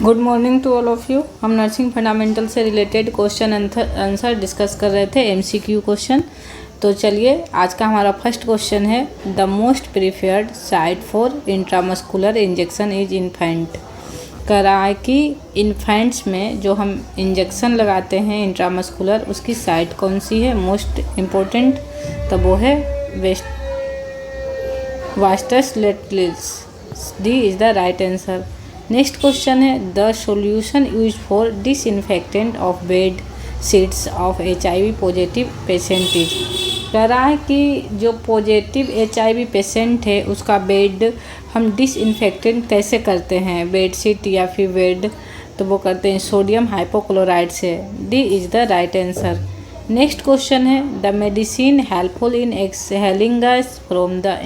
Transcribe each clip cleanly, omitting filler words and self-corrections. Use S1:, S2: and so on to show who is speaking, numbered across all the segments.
S1: Good morning to all of you. हम nursing fundamental से related question answer discuss कर रहे थे, एमसीक्यू क्वेश्चन। तो चलिए आज का हमारा फर्स्ट क्वेश्चन है, the most preferred site for intramuscular injection is infant. कह रहा है कि इन्फेंट्स में जो हम इंजेक्शन लगाते हैं इंट्रामस्कुलर, उसकी साइट कौन सी है मोस्ट इम्पोर्टेंट, तो वो है vastus lateralis. D is the right answer. Next question है, the solution use for disinfectant of bed sheets of HIV positive patient is. कह रहा है कि जो पॉजिटिव HIV पेशेंट है उसका बेड हम डिसइंफेक्टेंट कैसे करते हैं, बेड शीट या फिर बेड, तो वो करते हैं sodium hypochlorite D. Is is the right answer. Next question है, the medicine helpful in exhaling gas from the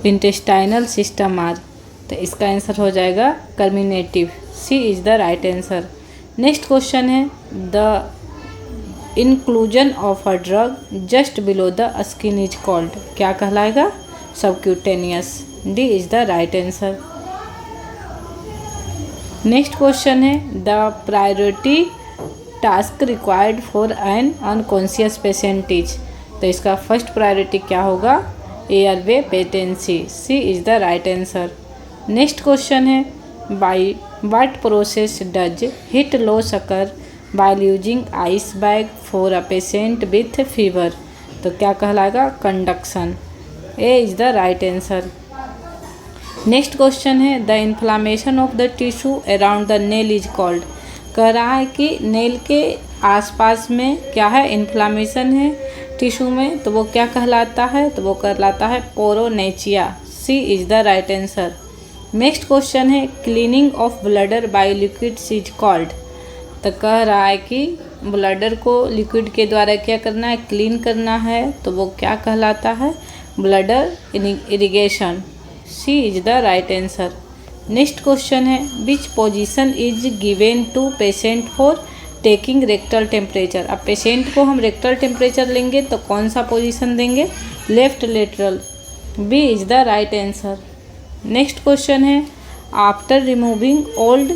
S1: intestinal system are, तो इसका आंसर हो जाएगा carminative. C is the right answer. Next question है, the inclusion of a drug just below the skin is called, क्या कहलाएगा, subcutaneous. D is the right answer. Next question है, the priority task required for an unconscious patient is, तो इसका first priority क्या होगा, airway patency. C is the right answer. Next question है, by what process does heat loss occur by using ice bag for a patient with fever, तो क्या कहलाएगा, conduction. A is the right answer. Next question है, the inflammation of the tissue around the nail is called. कह रहा है कि nail के आसपास में क्या है, इन्फ्लामेशन है टिश्यू में, तो वो क्या कहलाता है, तो वो कहलाता है paronychia. C is the right answer. Next question है, cleaning of bladder by liquids is called, तो कह रहा है कि ब्लडर को लिक्विड के द्वारा क्या करना है, क्लीन करना है, तो वो क्या कहलाता है, bladder irrigation. C is the right answer. Next question है, which position is given to patient for taking rectal temperature. अब पेशेंट को हम रेक्टल टेम्परेचर लेंगे तो कौन सा पोजीशन देंगे, left lateral. B is the right answer. Next question है, after removing old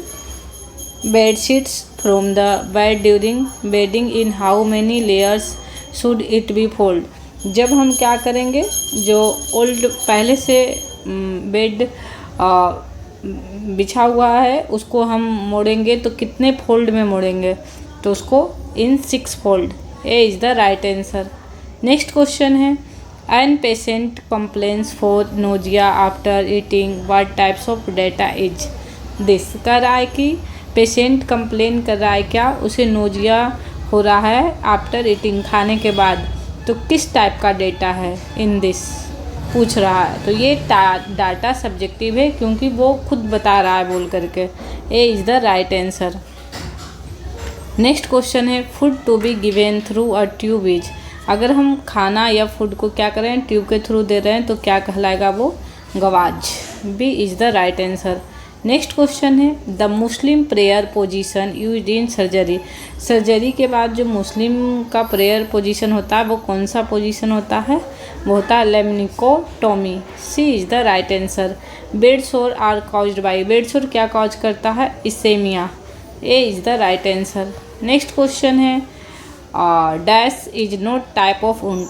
S1: bedsheets from the bed during bedding in how many layers should it be fold. जब हम क्या करेंगे, जो ओल्ड पहले से बेड बिछा हुआ है उसको हम मोड़ेंगे तो कितने फोल्ड में मोड़ेंगे, तो उसको in 6 fold. A is the right answer. Next question है, an patient complains for nausea after eating, what types of data is this. कह रहा है कि पेशेंट कंप्लेन कर रहा है, क्या उसे नोजिया हो रहा है आफ्टर ईटिंग, खाने के बाद, तो किस टाइप का डेटा है इन दिस पूछ रहा है। तो ये डाटा सब्जेक्टिव है क्योंकि वो खुद बता रहा है बोल करके। A is the right answer. Next question है, food to be given through a tube is. अगर हम खाना या फूड को क्या करें, ट्यूब के थ्रू दे रहे हैं, तो क्या कहलाएगा, वो gavage. B is the right answer. Next question है, the Muslim prayer position used in surgery. Surgery के बाद जो मुस्लिम का प्रेयर पोजीशन होता है वो कौन सा पोजीशन होता है, वो होता है laminectomy. C is the right answer. Bed sore are caused by, bed sore क्या कॉज करता है, ischemia. A is the right answer. Next question है, dash is not type of wound.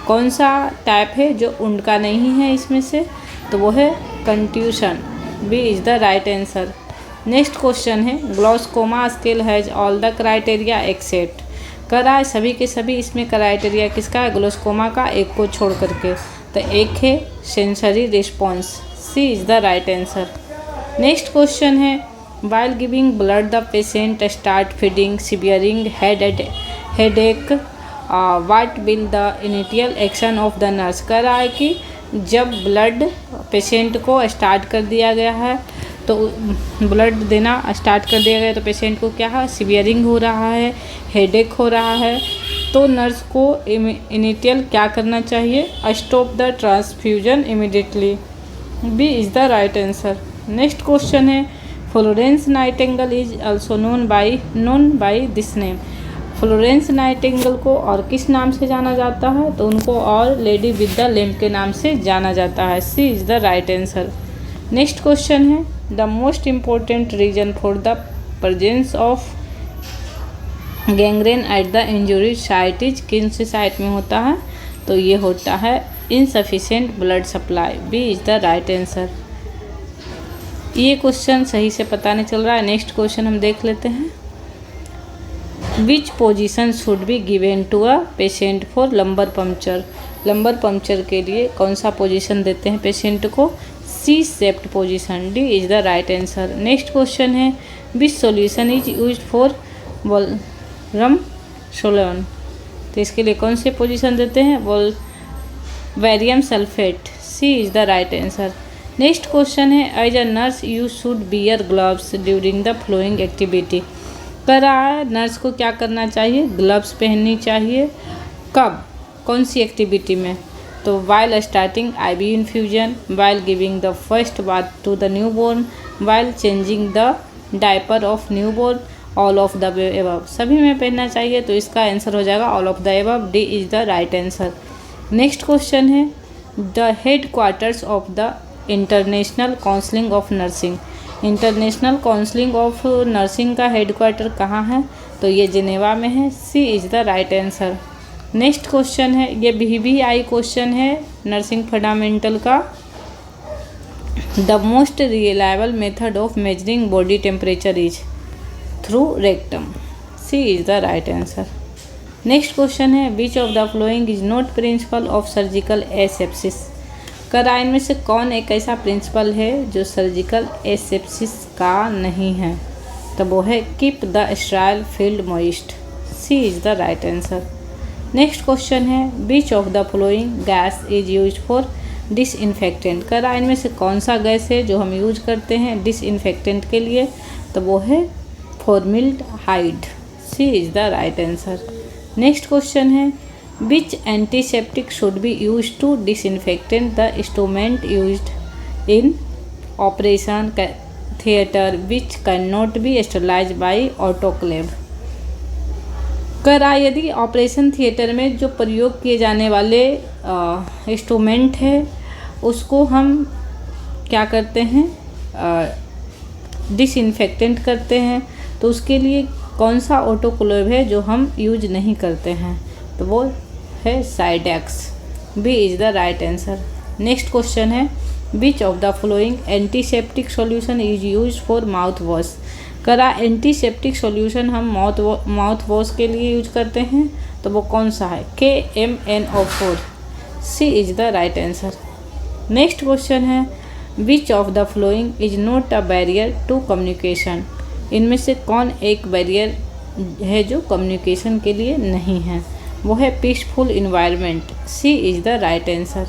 S1: कौन सा टाइप है जो उंड का नहीं है इसमें से, तो वो है contusion. B is the right answer. Next question है, Glasgow coma scale has all the criteria except. कह रहा है सभी के सभी इसमें क्राइटेरिया किसका है, ग्लॉस्कोमा का, एक को छोड़ करके, तो एक है sensory response. C is the right answer. Next question है, while giving blood the patient start feeling severing headache, what will the initial action of the nurse। कह रहा है कि जब ब्लड पेशेंट को स्टार्ट कर दिया गया है, तो ब्लड देना स्टार्ट कर दिया गया, तो पेशेंट को क्या है, सीवियरिंग हो रहा है, हेडेक हो रहा है, तो नर्स को इनिशियल क्या करना चाहिए, stop the transfusion immediately. B is the right answer. Next question है, Florence Nightingale is also known by this name. Florence Nightingale को और किस नाम से जाना जाता है, तो उनको और लेडी विद द लैम्प के नाम से जाना जाता है। C is the right answer. Next question है, the most important reason for the presence of gangrene at the injury site is, किन सी साइट में होता है, तो ये होता है insufficient blood supply. B is the right answer. ये क्वेश्चन सही से पता नहीं चल रहा है। नेक्स्ट क्वेश्चन हम देख लेते हैं। Which position should be given to a patient for lumbar puncture. Lumbar puncture के लिए कौन सा पोजीशन देते हैं पेशेंट को? C shaped position. D is the right answer. Next question है which solution is used for Wolfram सोलन। तो इसके लिए कौन से पोजीशन देते हैं? Barium sulphate. C is the right answer. Next question है as a nurse you should wear gloves during the flowing activity. कह रहा है नर्स को क्या करना चाहिए? ग्लव्स पहननी चाहिए। कब? कौन सी एक्टिविटी में? तो while starting IV infusion, while giving the first bath to the newborn, while changing the diaper of newborn, all of the above. सभी में पहनना चाहिए, तो इसका आंसर हो जाएगा all of the above. D is the right answer. Next question है the headquarters of the international counselling of nursing. International counselling of nursing का हेड क्वार्टर कहाँ है? तो ये जिनेवा में है। सी is the right answer. Next question है, ये BBI क्वेश्चन है नर्सिंग फंडामेंटल का। The most reliable method of measuring body temperature is through rectum. C is the right answer. Next question है which of the following is not principle of surgical asepsis. करा इनमें से कौन एक ऐसा principal है जो सर्जिकल एसेप्सिस का नहीं है? तो वो है keep the sterile field moist. C is the right answer. Next question है which of the following gas is use for disinfectant. करा इनमें से कौन सा गैस है जो हम यूज करते हैं डिसइंफेक्टेंट के लिए? तो वो है formaldehyde. C is the right answer. Next question है which antiseptic should be use to disinfectant the instrument used in operation theatre which can not be sterilise by autoclave. करा यदि ऑपरेशन थिएटर में जो प्रयोग किए जाने वाले इंस्ट्रूमेंट है उसको हम क्या करते हैं? डिसइंफेक्टेंट करते हैं, तो उसके लिए कौन सा ऑटोक्लेव है जो हम यूज नहीं करते हैं? तो वो है Cidex. B is the right answer. Next question है which of the following antiseptic solution is use for mouthwash. करा एंटीसेप्टिक सॉल्यूशन हम माउथ वॉश के लिए यूज करते हैं, तो वो कौन सा है? KMnO4। C is the right answer. Next question है which of the following is not a barrier to communication. इनमें से कौन एक बैरियर है जो कम्युनिकेशन के लिए नहीं है? वो है peaceful environment. C is the right answer.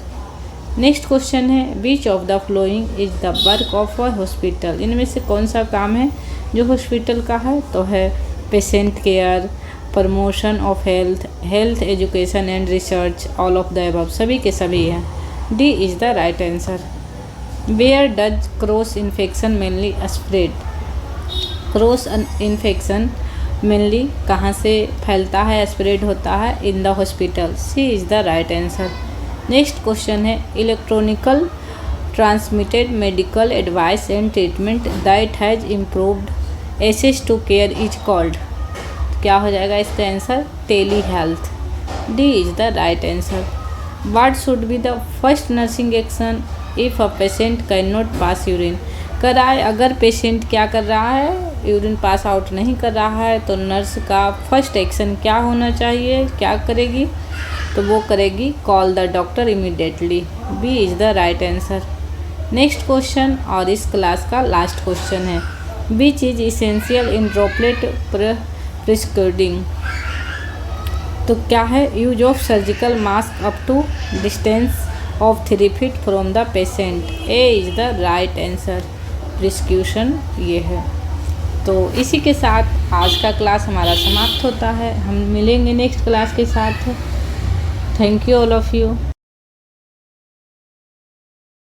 S1: Next question है which of the following is the work of a hospital. इनमें से कौन सा काम है जो हॉस्पिटल का है? तो है patient care, promotion of health, health education and research, all of the above. सभी के सभी हैं। D is the right answer. Where does cross infection mainly spread. Cross infection mainly कहाँ से फैलता है, स्प्रेड होता है? In the hospital. C is the right answer. Next question है electronical transmitted medical advice and treatment that has improved access to care is called. क्या हो जाएगा इसका answer? Telehealth. D is the right answer. What should be the first nursing action if a patient can not pass urine. कराए अगर patient क्या कर रहा है, यूरिन पास आउट नहीं कर रहा है, तो नर्स का फर्स्ट एक्शन क्या होना चाहिए? क्या करेगी? तो वो करेगी call the doctor immediately. B is the right answer. Next question और इस क्लास का लास्ट क्वेश्चन है which is essential in droplet prescribing. तो क्या है? Use of surgical mask up to distance of 3 feet from the patient. A is the right answer. Prescription ये है। तो इसी के साथ आज का क्लास हमारा समाप्त होता है। हम मिलेंगे नेक्स्ट क्लास के साथ। Thank you all of you.